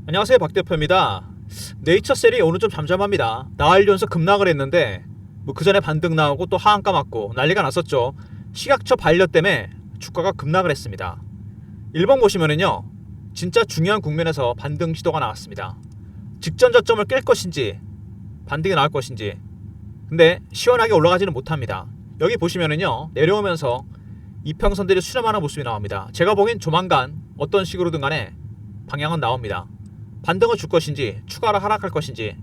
안녕하세요, 박 대표입니다. 네이처셀이 오늘 좀 잠잠합니다. 나흘 연속 급락을 했는데 그 전에 반등 나오고 또 하한가 맞고 난리가 났었죠. 식약처 반려 때문에 주가가 급락을 했습니다. 1번 보시면은요, 진짜 중요한 국면에서 반등 시도가 나왔습니다. 직전 저점을 깰 것인지 반등이 나올 것인지, 근데 시원하게 올라가지는 못합니다. 여기 보시면은요, 내려오면서 이평선들이 수렴하는 모습이 나옵니다. 제가 보기엔 조만간 어떤 식으로든 간에 방향은 나옵니다. 반등을 줄 것인지 추가로 하락할 것인지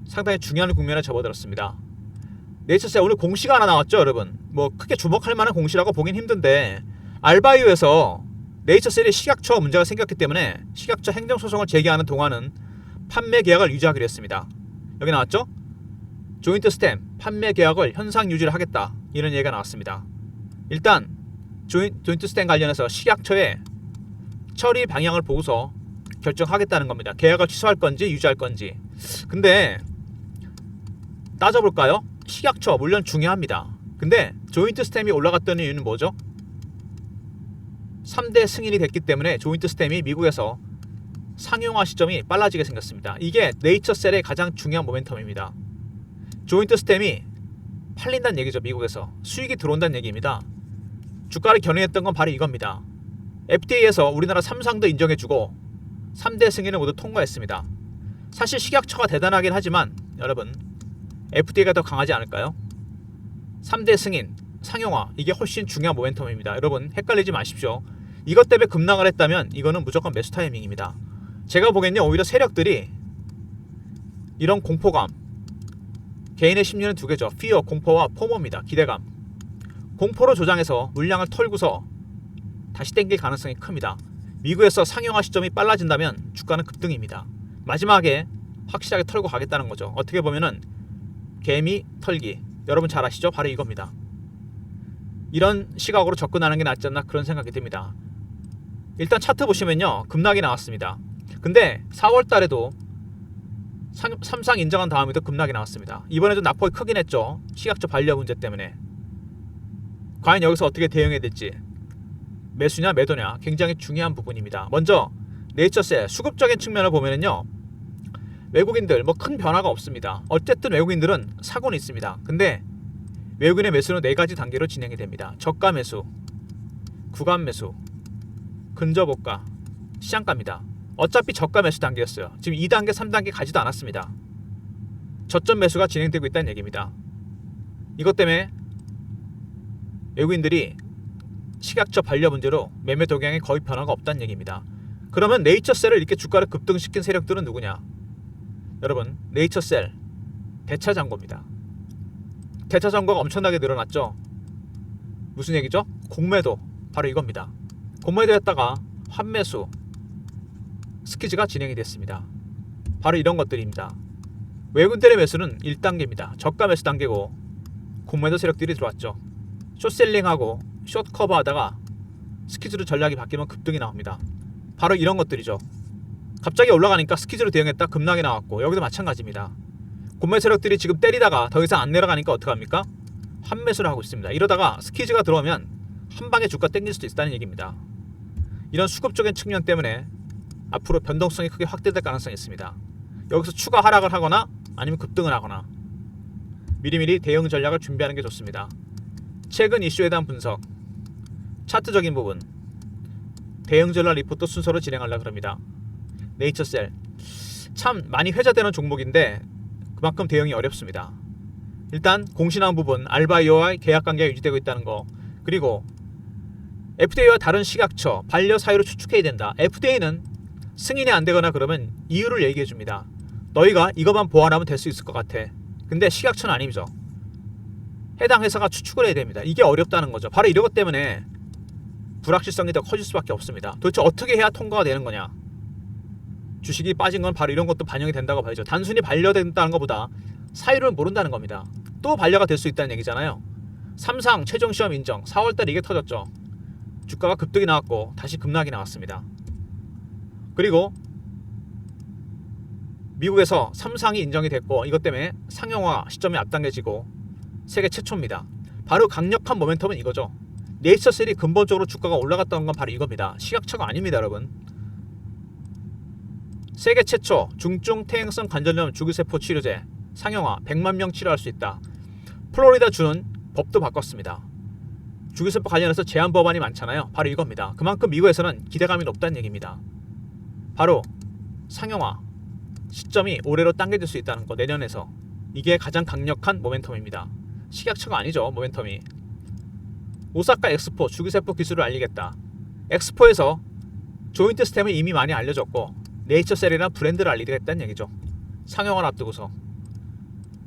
상당히 중요한 국면에 접어들었습니다. 네이처셀 오늘 공시가 하나 나왔죠, 여러분. 뭐 크게 주목할 만한 공시라고 보긴 힘든데, 알바이오에서 네이처셀이 식약처 문제가 생겼기 때문에 식약처 행정소송을 제기하는 동안은 판매 계약을 유지하기로 했습니다. 여기 나왔죠? 조인트 스템 판매 계약을 현상 유지를 하겠다, 이런 얘기가 나왔습니다. 일단 조인트 스템 관련해서 식약처의 처리 방향을 보고서 결정하겠다는 겁니다. 계약을 취소할 건지 유지할 건지. 근데 따져볼까요? 식약처 물론 중요합니다. 근데 조인트 스템이 올라갔던 이유는 뭐죠? 3대 승인이 됐기 때문에 조인트 스템이 미국에서 상용화 시점이 빨라지게 생겼습니다. 이게 네이처셀의 가장 중요한 모멘텀입니다. 조인트 스템이 팔린다는 얘기죠. 미국에서 수익이 들어온다는 얘기입니다. 주가를 견인했던 건 바로 이겁니다. FDA에서 우리나라 삼상도 인정해주고 3대 승인을 모두 통과했습니다. 사실 식약처가 대단하긴 하지만 여러분, FDA가 더 강하지 않을까요? 3대 승인, 상용화, 이게 훨씬 중요한 모멘텀입니다. 여러분 헷갈리지 마십시오. 이것 때문에 급락을 했다면 이거는 무조건 매수 타이밍입니다. 제가 보기엔요, 오히려 세력들이 이런 공포감, 개인의 심리는 두 개죠. 피어, 공포와 포모입니다. 기대감. 공포로 조장해서 물량을 털고서 다시 땡길 가능성이 큽니다. 미국에서 상용화 시점이 빨라진다면 주가는 급등입니다. 마지막에 확실하게 털고 가겠다는 거죠. 어떻게 보면은 개미 털기, 여러분 잘 아시죠? 바로 이겁니다. 이런 시각으로 접근하는 게 낫지 않나, 그런 생각이 듭니다. 일단 차트 보시면요, 급락이 나왔습니다. 근데 4월 달에도 삼상 인정한 다음에도 급락이 나왔습니다. 이번에도 낙폭이 크긴 했죠. 식약처 반려 문제 때문에. 과연 여기서 어떻게 대응해야 될지, 매수냐 매도냐 굉장히 중요한 부분입니다. 먼저 네이처셀 수급적인 측면을 보면은요, 외국인들 뭐 큰 변화가 없습니다. 어쨌든 외국인들은 사고는 있습니다. 근데 외국인의 매수는 4가지 단계로 진행이 됩니다. 저가 매수, 구간 매수, 근저고가, 시장가입니다. 어차피 저가 매수 단계였어요. 지금 2단계 3단계 가지도 않았습니다. 저점 매수가 진행되고 있다는 얘기입니다. 이것 때문에 외국인들이 식약처 반려 문제로 매매 동향에 거의 변화가 없다는 얘기입니다. 그러면 네이처셀을 이렇게 주가를 급등시킨 세력들은 누구냐? 여러분, 네이처셀 대차장고입니다. 대차장고가 엄청나게 늘어났죠. 무슨 얘기죠? 공매도, 바로 이겁니다. 공매도였다가 환매수, 스퀴즈가 진행이 됐습니다. 바로 이런 것들입니다. 외국인들의 매수는 1단계입니다. 저가 매수 단계고 공매도 세력들이 들어왔죠. 숏셀링하고 숏 커버하다가 스퀴즈로 전략이 바뀌면 급등이 나옵니다. 바로 이런 것들이죠. 갑자기 올라가니까 스퀴즈로 대응했다 급락이 나왔고, 여기도 마찬가지입니다. 공매 세력들이 지금 때리다가 더 이상 안 내려가니까 어떡합니까? 환매수를 하고 있습니다. 이러다가 스퀴즈가 들어오면 한 방에 주가 땡길 수도 있다는 얘기입니다. 이런 수급적인 측면 때문에 앞으로 변동성이 크게 확대될 가능성이 있습니다. 여기서 추가 하락을 하거나 아니면 급등을 하거나 미리미리 대응 전략을 준비하는 게 좋습니다. 최근 이슈에 대한 분석, 차트적인 부분, 대응 전략 리포트 순서로 진행하려고 합니다. 네이처셀 참 많이 회자되는 종목인데 그만큼 대응이 어렵습니다. 일단 공시 나온 부분, 알바이오와의 계약관계가 유지되고 있다는 거, 그리고 FDA와 다른 식약처 반려 사유로 추측해야 된다. FDA는 승인이 안 되거나 그러면 이유를 얘기해 줍니다. 너희가 이것만 보완하면 될 수 있을 것 같아. 근데 식약처는 아니죠. 해당 회사가 추측을 해야 됩니다. 이게 어렵다는 거죠. 바로 이것 때문에 불확실성이 더 커질 수밖에 없습니다. 도대체 어떻게 해야 통과가 되는 거냐? 주식이 빠진 건 바로 이런 것도 반영이 된다고 봐야죠. 단순히 반려된다는 것보다 사유를 모른다는 겁니다. 또 반려가 될 수 있다는 얘기잖아요. 삼상 최종 시험 인정, 4월달에 이게 터졌죠. 주가가 급등이 나왔고 다시 급락이 나왔습니다. 그리고 미국에서 삼상이 인정이 됐고, 이것 때문에 상용화 시점이 앞당겨지고 세계 최초입니다. 바로 강력한 모멘텀은 이거죠. 네이처셀이 근본적으로 주가가 올라갔던 건 바로 이겁니다. 식약처가 아닙니다, 여러분. 세계 최초 중증 퇴행성 관절염 주기세포 치료제 상용화 100만 명 치료할 수 있다. 플로리다 주는 법도 바꿨습니다. 주기세포 관련해서 제한 법안이 많잖아요. 바로 이겁니다. 그만큼 미국에서는 기대감이 높다는 얘기입니다. 바로 상용화 시점이 올해로 당겨질 수 있다는 거, 내년에서. 이게 가장 강력한 모멘텀입니다. 식약처가 아니죠, 모멘텀이. 오사카 엑스포 주기세포 기술을 알리겠다. 엑스포에서 조인트 스템은 이미 많이 알려졌고 네이처셀이라는 브랜드를 알리겠다는 얘기죠. 상용화를 앞두고서.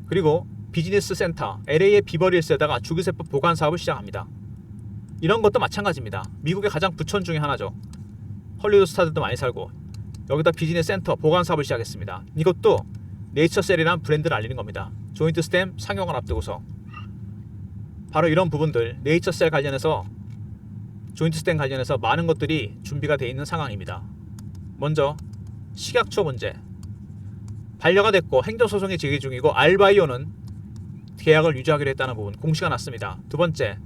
그리고 비즈니스 센터 LA의 비버리힐스에다가 주기세포 보관 사업을 시작합니다. 이런 것도 마찬가지입니다. 미국의 가장 부촌 중에 하나죠. 헐리우드 스타들도 많이 살고 여기다 비즈니스 센터 보관 사업을 시작했습니다. 이것도 네이처셀이라는 브랜드를 알리는 겁니다. 조인트 스템 상용화를 앞두고서. 바로 이런 부분들, 네이처셀 관련해서, 조인트 스템 관련해서 많은 것들이 준비가 되어 있는 상황입니다. 먼저 식약처 문제. 반려가 됐고 행정소송이 제기 중이고 알바이오는 계약을 유지하기로 했다는 부분 공시가 났습니다. 두 번째,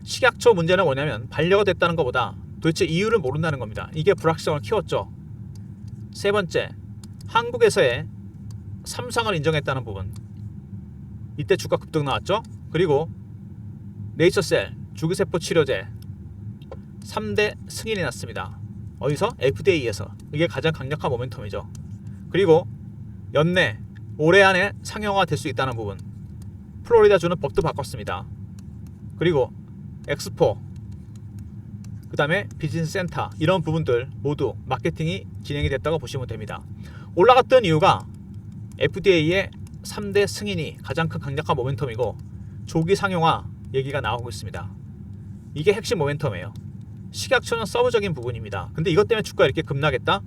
식약처 문제는 뭐냐면 반려가 됐다는 것보다 도대체 이유를 모른다는 겁니다. 이게 불확실성을 키웠죠. 세 번째, 한국에서의 삼상을 인정했다는 부분. 이때 주가 급등 나왔죠. 그리고 네이처셀 주기세포 치료제 3대 승인이 났습니다. 어디서? FDA에서. 이게 가장 강력한 모멘텀이죠. 그리고 연내 올해 안에 상용화 될 수 있다는 부분. 플로리다주는 법도 바꿨습니다. 그리고 엑스포, 그 다음에 비즈니스 센터, 이런 부분들 모두 마케팅이 진행이 됐다고 보시면 됩니다. 올라갔던 이유가 FDA의 3대 승인이 가장 큰 강력한 모멘텀이고 조기 상용화 얘기가 나오고 있습니다. 이게 핵심 모멘텀이에요. 식약처는 서브적인 부분입니다. 근데 이것 때문에 주가 이렇게 급락했다?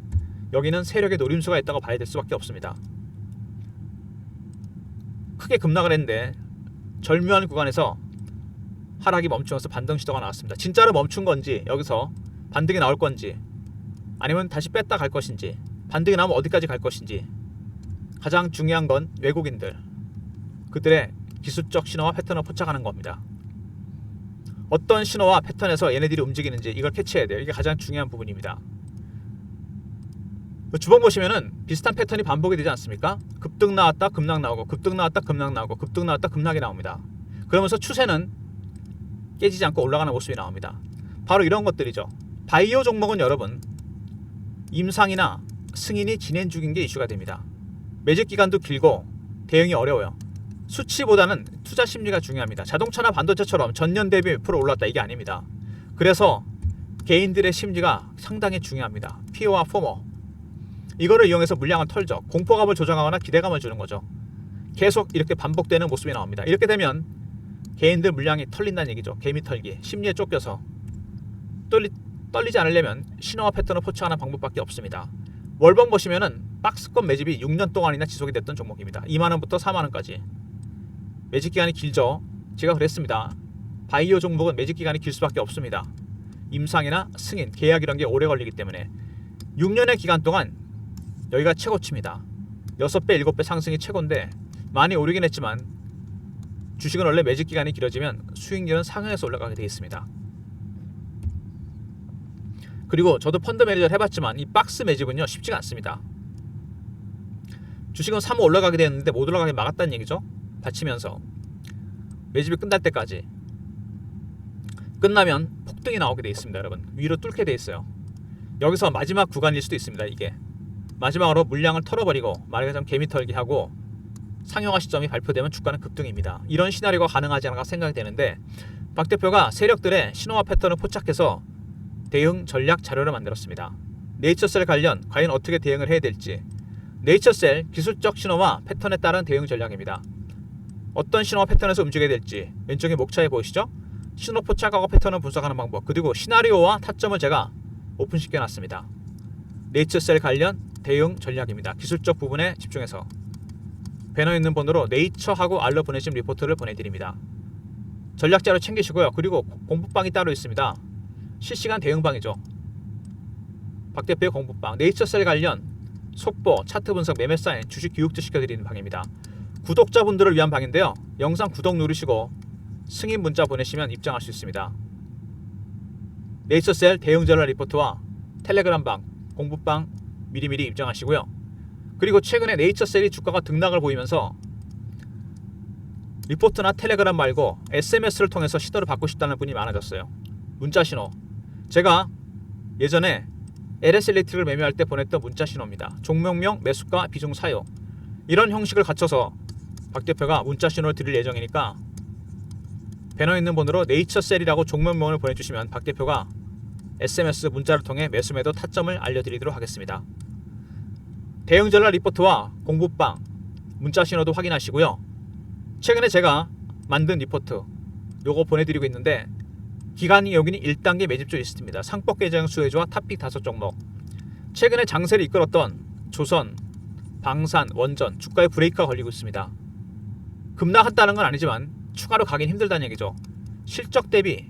여기는 세력의 노림수가 있다고 봐야 될 수밖에 없습니다. 크게 급락을 했는데 절묘한 구간에서 하락이 멈추면서 반등 시도가 나왔습니다. 진짜로 멈춘 건지, 여기서 반등이 나올 건지, 아니면 다시 뺐다 갈 것인지, 반등이 나오면 어디까지 갈 것인지. 가장 중요한 건 외국인들, 그들의 기술적 신호와 패턴을 포착하는 겁니다. 어떤 신호와 패턴에서 얘네들이 움직이는지 이걸 캐치해야 돼요. 이게 가장 중요한 부분입니다. 주봉 보시면은 비슷한 패턴이 반복이 되지 않습니까? 급등 나왔다 급락 나오고, 급등 나왔다 급락 나오고, 급등 나왔다 급락이 나옵니다. 그러면서 추세는 깨지지 않고 올라가는 모습이 나옵니다. 바로 이런 것들이죠. 바이오 종목은 여러분 임상이나 승인이 진행 중인 게 이슈가 됩니다. 매집 기간도 길고 대응이 어려워요. 수치보다는 투자 심리가 중요합니다. 자동차나 반도체처럼 전년 대비 몇 프로 올랐다, 이게 아닙니다. 그래서 개인들의 심리가 상당히 중요합니다. 피오와 포모, 이거를 이용해서 물량을 털죠. 공포감을 조정하거나 기대감을 주는 거죠. 계속 이렇게 반복되는 모습이 나옵니다. 이렇게 되면 개인들 물량이 털린다는 얘기죠. 개미 털기, 심리에 쫓겨서. 떨리지 않으려면 신호와 패턴을 포착하는 방법밖에 없습니다. 월봉 보시면은 박스권 매집이 6년 동안이나 지속이 됐던 종목입니다. 2만원부터 4만원까지. 매집 기간이 길죠. 제가 그랬습니다. 바이오 종목은 매집 기간이 길 수밖에 없습니다. 임상이나 승인, 계약 이런 게 오래 걸리기 때문에 6년의 기간 동안 여기가 최고치입니다. 6배, 7배 상승이 최고인데 많이 오르긴 했지만 주식은 원래 매집 기간이 길어지면 수익률은 상향해서 올라가게 되어 있습니다. 그리고 저도 펀드 매니저를 해봤지만 이 박스 매집은요 쉽지가 않습니다. 주식은 3호 올라가게 되었는데 못 올라가게 막았다는 얘기죠. 받치면서 매집이 끝날 때까지. 끝나면 폭등이 나오게 되어 있습니다. 여러분, 위로 뚫게 되어 있어요. 여기서 마지막 구간일 수도 있습니다. 이게 마지막으로 물량을 털어버리고 말하자면 개미 털기 하고 상용화 시점이 발표되면 주가는 급등입니다. 이런 시나리오가 가능하지 않을까 생각이 되는데 박 대표가 세력들의 신호와 패턴을 포착해서 대응 전략 자료를 만들었습니다. 네이처셀 관련 과연 어떻게 대응을 해야 될지. 네이처셀 기술적 신호와 패턴에 따른 대응 전략입니다. 어떤 신호와 패턴에서 움직여야 될지 왼쪽에 목차에 보이시죠? 신호 포착하고 패턴을 분석하는 방법, 그리고 시나리오와 타점을 제가 오픈시켜 놨습니다. 네이처셀 관련 대응 전략입니다. 기술적 부분에 집중해서 배너 있는 번호로 네이처하고 알러 보내신 리포트를 보내드립니다. 전략자료 챙기시고요. 그리고 공부방이 따로 있습니다. 실시간 대응방이죠. 박 대표의 공부방, 네이처셀 관련 속보, 차트 분석, 매매 사인, 주식 교육도 시켜드리는 방입니다. 구독자분들을 위한 방인데요. 영상 구독 누르시고 승인 문자 보내시면 입장할 수 있습니다. 네이처셀 대응 전략 리포트와 텔레그램 방, 공부방 미리미리 입장하시고요. 그리고 최근에 네이처셀이 주가가 등락을 보이면서 리포트나 텔레그램 말고 SMS를 통해서 신호를 받고 싶다는 분이 많아졌어요. 문자 신호. 제가 예전에 LS 일렉트릭을 매매할 때 보냈던 문자 신호입니다. 종목명, 매수가, 비중 사유. 이런 형식을 갖춰서 박 대표가 문자 신호를 드릴 예정이니까 배너 있는 번호로 네이처셀이라고 종목명을 보내주시면 박 대표가 SMS 문자를 통해 매수 매도 타점을 알려드리도록 하겠습니다. 대응 전략 리포트와 공부방 문자 신호도 확인하시고요. 최근에 제가 만든 리포트 요거 보내드리고 있는데 기간이 여기는 1단계 매집주 리스트입니다. 상법 계정 수혜주와 탑픽 5종목. 최근에 장세를 이끌었던 조선, 방산, 원전 주가에 브레이크가 걸리고 있습니다. 급락했다는 건 아니지만 추가로 가긴 힘들다는 얘기죠. 실적 대비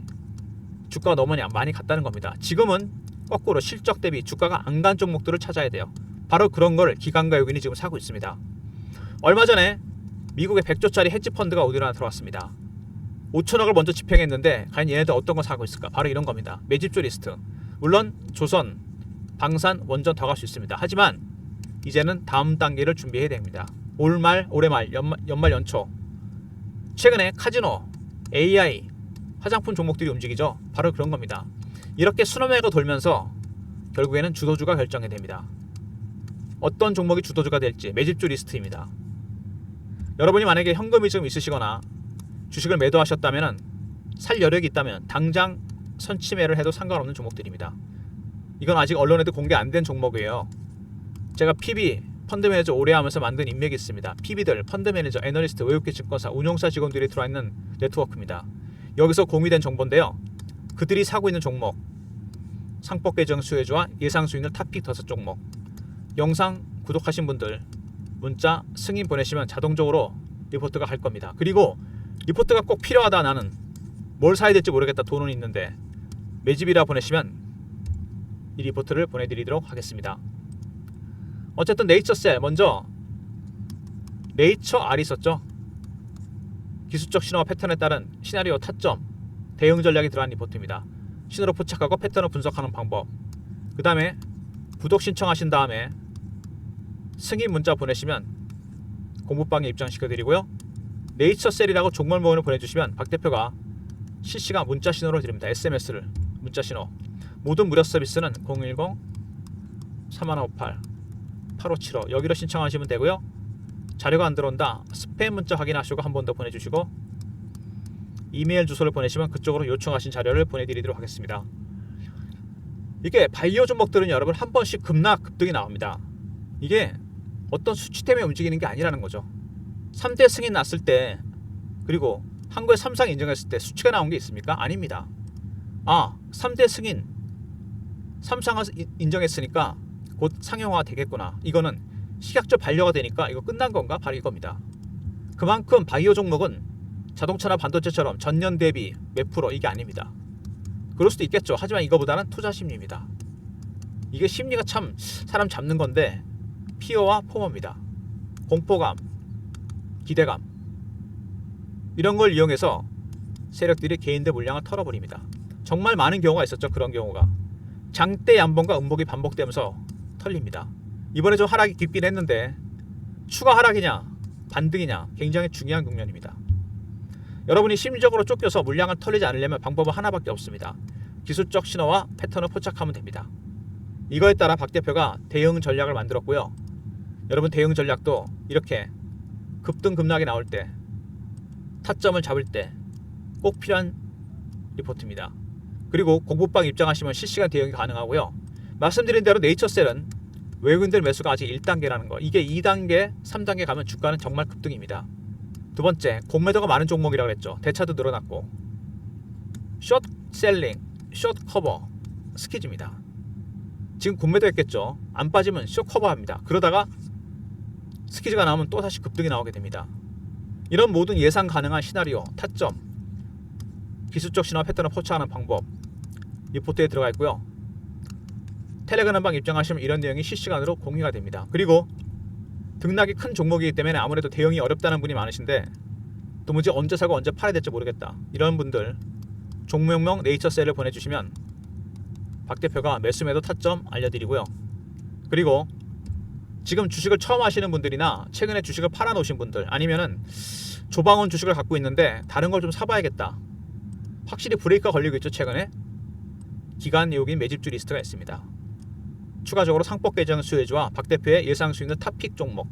주가가 너무 많이 갔다는 겁니다. 지금은 거꾸로 실적 대비 주가가 안 간 종목들을 찾아야 돼요. 바로 그런 걸 기관과 외국인이 지금 사고 있습니다. 얼마 전에 미국의 100조짜리 헤지 펀드가 어디로 하나 들어왔습니다. 5천억을 먼저 집행했는데 과연 얘네들 어떤 거 사고 있을까? 바로 이런 겁니다. 매집주 리스트. 물론 조선, 방산, 원전 더 갈 수 있습니다. 하지만 이제는 다음 단계를 준비해야 됩니다. 올말, 올해말, 연말 연초. 최근에 카지노, AI, 화장품 종목들이 움직이죠. 바로 그런 겁니다. 이렇게 순환매가 돌면서 결국에는 주도주가 결정이 됩니다. 어떤 종목이 주도주가 될지 매집주 리스트입니다. 여러분이 만약에 현금이 좀 있으시거나 주식을 매도하셨다면 살 여력이 있다면 당장 선취매를 해도 상관없는 종목들입니다. 이건 아직 언론에도 공개 안 된 종목이에요. 제가 PB 펀드 매니저 오래 하면서 만든 인맥이 있습니다. PB들, 펀드 매니저, 애널리스트, 외국계 증권사, 운용사 직원들이 들어있는 네트워크입니다. 여기서 공유된 정보인데요. 그들이 사고 있는 종목, 상법 계정 수혜주와 예상 수익률 탑픽 5종목. 영상 구독하신 분들 문자 승인 보내시면 자동적으로 리포트가 갈 겁니다. 그리고 리포트가 꼭 필요하다, 나는 뭘 사야 될지 모르겠다, 돈은 있는데 매집이라 보내시면 이 리포트를 보내드리도록 하겠습니다. 어쨌든 네이처셀 먼저 네이처 R이 있었죠. 기술적 신호와 패턴에 따른 시나리오 타점 대응 전략이 들어간 리포트입니다. 신호로 포착하고 패턴을 분석하는 방법. 그 다음에 구독 신청하신 다음에 승인 문자 보내시면 공부방에 입장시켜드리고요. 네이처셀이라고 종목명을 보내주시면 박 대표가 실시간 문자 신호를 드립니다. SMS를 문자 신호. 모든 무료 서비스는 010-3158-8575 여기로 신청하시면 되고요. 자료가 안 들어온다, 스팸 문자 확인하시고 한 번 더 보내주시고 이메일 주소를 보내시면 그쪽으로 요청하신 자료를 보내드리도록 하겠습니다. 이게 바이오 종목들은 여러분 한 번씩 급락 급등이 나옵니다. 이게 어떤 수치 때문에 움직이는 게 아니라는 거죠. 3대 승인 났을 때 그리고 한국의 3상 인정했을 때 수치가 나온 게 있습니까? 아닙니다. 3대 승인 3상을 인정했으니까 곧 상용화가 되겠구나. 이거는 시각적 반려가 되니까 이거 끝난 건가? 바로 이겁니다. 그만큼 바이오 종목은 자동차나 반도체처럼 전년 대비 몇 프로 이게 아닙니다. 그럴 수도 있겠죠. 하지만 이거보다는 투자 심리입니다. 이게 심리가 참 사람 잡는 건데 피어와 포머입니다. 공포감, 기대감 이런 걸 이용해서 세력들이 개인들 물량을 털어버립니다. 정말 많은 경우가 있었죠. 그런 경우가 장대 양봉과 음봉이 반복되면서 털립니다. 이번에 좀 하락이 깊긴 했는데 추가 하락이냐 반등이냐 굉장히 중요한 국면입니다. 여러분이 심리적으로 쫓겨서 물량을 털리지 않으려면 방법은 하나밖에 없습니다. 기술적 신호와 패턴을 포착하면 됩니다. 이거에 따라 박 대표가 대응 전략을 만들었고요. 여러분 대응 전략도 이렇게 급등 급락이 나올 때 타점을 잡을 때 꼭 필요한 리포트입니다. 그리고 공부방 입장하시면 실시간 대응이 가능하고요. 말씀드린 대로 네이처셀은 외국인들 매수가 아직 1단계라는 거. 이게 2단계, 3단계 가면 주가는 정말 급등입니다. 두 번째, 공매도가 많은 종목이라고 했죠. 대차도 늘어났고 숏 셀링, 숏 커버, 스키즈입니다. 지금 공매도 했겠죠. 안 빠지면 숏 커버합니다. 그러다가 스키즈가 나오면 또 다시 급등이 나오게 됩니다. 이런 모든 예상 가능한 시나리오, 타점, 기술적 신호 패턴을 포착하는 방법 리포트에 들어가 있고요. 텔레그램 방 입장하시면 이런 내용이 실시간으로 공유가 됩니다. 그리고 등락이 큰 종목이기 때문에 아무래도 대응이 어렵다는 분이 많으신데 도무지 언제 사고 언제 팔아야 될지 모르겠다. 이런 분들 종목명 네이처셀을 보내주시면 박 대표가 매수 매도 타점 알려드리고요. 그리고 지금 주식을 처음 하시는 분들이나 최근에 주식을 팔아놓으신 분들, 아니면은 조방원 주식을 갖고 있는데 다른 걸 좀 사봐야겠다. 확실히 브레이크가 걸리고 있죠. 최근에 기간 내역인 매집주 리스트가 있습니다. 추가적으로 상법 개정 수혜주와 박 대표의 예상 수익률 탑픽 종목,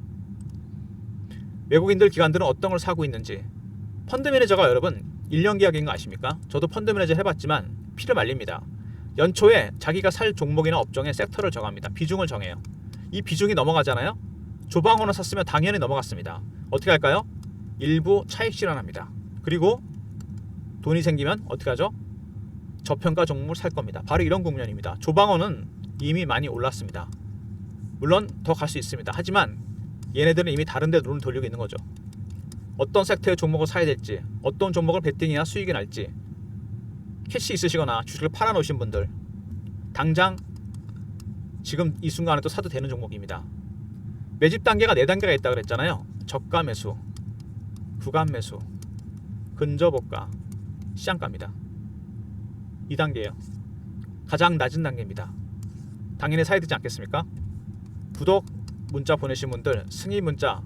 외국인들 기관들은 어떤 걸 사고 있는지. 펀드 매니저가 여러분 1년 계약인 거 아십니까? 저도 펀드 매니저 해봤지만 피를 말립니다. 연초에 자기가 살 종목이나 업종의 섹터를 정합니다. 비중을 정해요. 이 비중이 넘어가잖아요. 조방원을 샀으면 당연히 넘어갔습니다. 어떻게 할까요? 일부 차익 실현합니다. 그리고 돈이 생기면 어떻게 하죠? 저평가 종목을 살 겁니다. 바로 이런 국면입니다. 조방원은 이미 많이 올랐습니다. 물론 더 갈 수 있습니다. 하지만 얘네들은 이미 다른 데 눈을 돌리고 있는 거죠. 어떤 섹터의 종목을 사야 될지, 어떤 종목을 베팅이나 수익이 날지. 캐시 있으시거나 주식을 팔아놓으신 분들, 당장 지금 이 순간에도 사도 되는 종목입니다. 매집 단계가 4단계가 있다고 그랬잖아요. 저가 매수, 구간 매수, 근저보가, 시장가입니다. 2단계예요. 가장 낮은 단계입니다. 당연히 사야 되지 않겠습니까? 구독 문자 보내신 분들 승인 문자,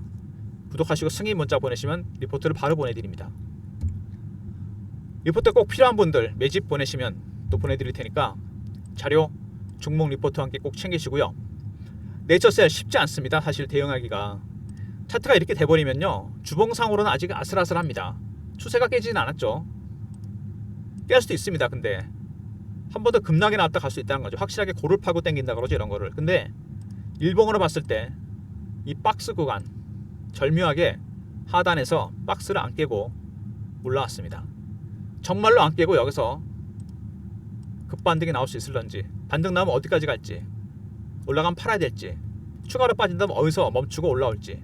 구독하시고 승인 문자 보내시면 리포트를 바로 보내드립니다. 리포트 꼭 필요한 분들 매집 보내시면 또 보내드릴 테니까 자료, 종목 리포트와 함께 꼭 챙기시고요. 네이처셀 쉽지 않습니다. 사실 대응하기가. 차트가 이렇게 돼버리면요, 주봉상으로는 아직 아슬아슬합니다. 추세가 깨지진 않았죠. 깰 수도 있습니다. 근데 한 번 더 급락이 나왔다 갈 수 있다는 거죠. 확실하게 고를 파고 땡긴다 그러죠, 이런 거를. 근데 일봉으로 봤을 때 이 박스 구간 절묘하게 하단에서 박스를 안 깨고 올라왔습니다. 정말로 안 깨고 여기서 급반등이 나올 수 있을런지, 반등 나오면 어디까지 갈지, 올라가면 팔아야 될지, 추가로 빠진다면 어디서 멈추고 올라올지,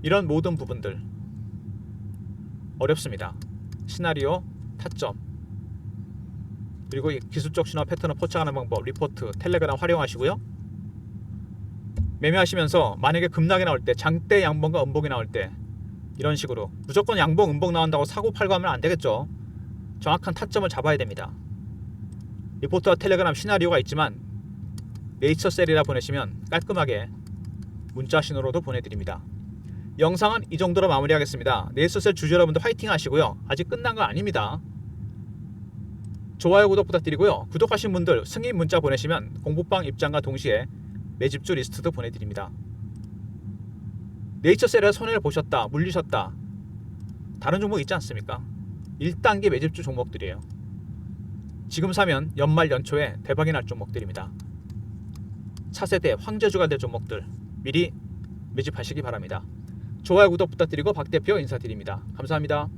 이런 모든 부분들 어렵습니다. 시나리오, 타점, 그리고 기술적 신호 패턴을 포착하는 방법, 리포트, 텔레그램 활용하시고요. 매매하시면서 만약에 급락이 나올 때, 장대 양봉과 음봉이 나올 때 이런 식으로 무조건 양봉, 음봉 나온다고 사고 팔고 하면 안 되겠죠. 정확한 타점을 잡아야 됩니다. 리포트와 텔레그램 시나리오가 있지만 네이처셀이라 보내시면 깔끔하게 문자 신호로도 보내드립니다. 영상은 이 정도로 마무리하겠습니다. 네이처셀 주주 여러분들 화이팅 하시고요. 아직 끝난 건 아닙니다. 좋아요, 구독 부탁드리고요. 구독하신 분들 승인 문자 보내시면 공부방 입장과 동시에 매집주 리스트도 보내드립니다. 네이처셀에 손해를 보셨다, 물리셨다, 다른 종목 있지 않습니까? 1단계 매집주 종목들이에요. 지금 사면 연말 연초에 대박이 날 종목들입니다. 차세대 황제주가 될 종목들 미리 매집하시기 바랍니다. 좋아요, 구독 부탁드리고 박 대표 인사드립니다. 감사합니다.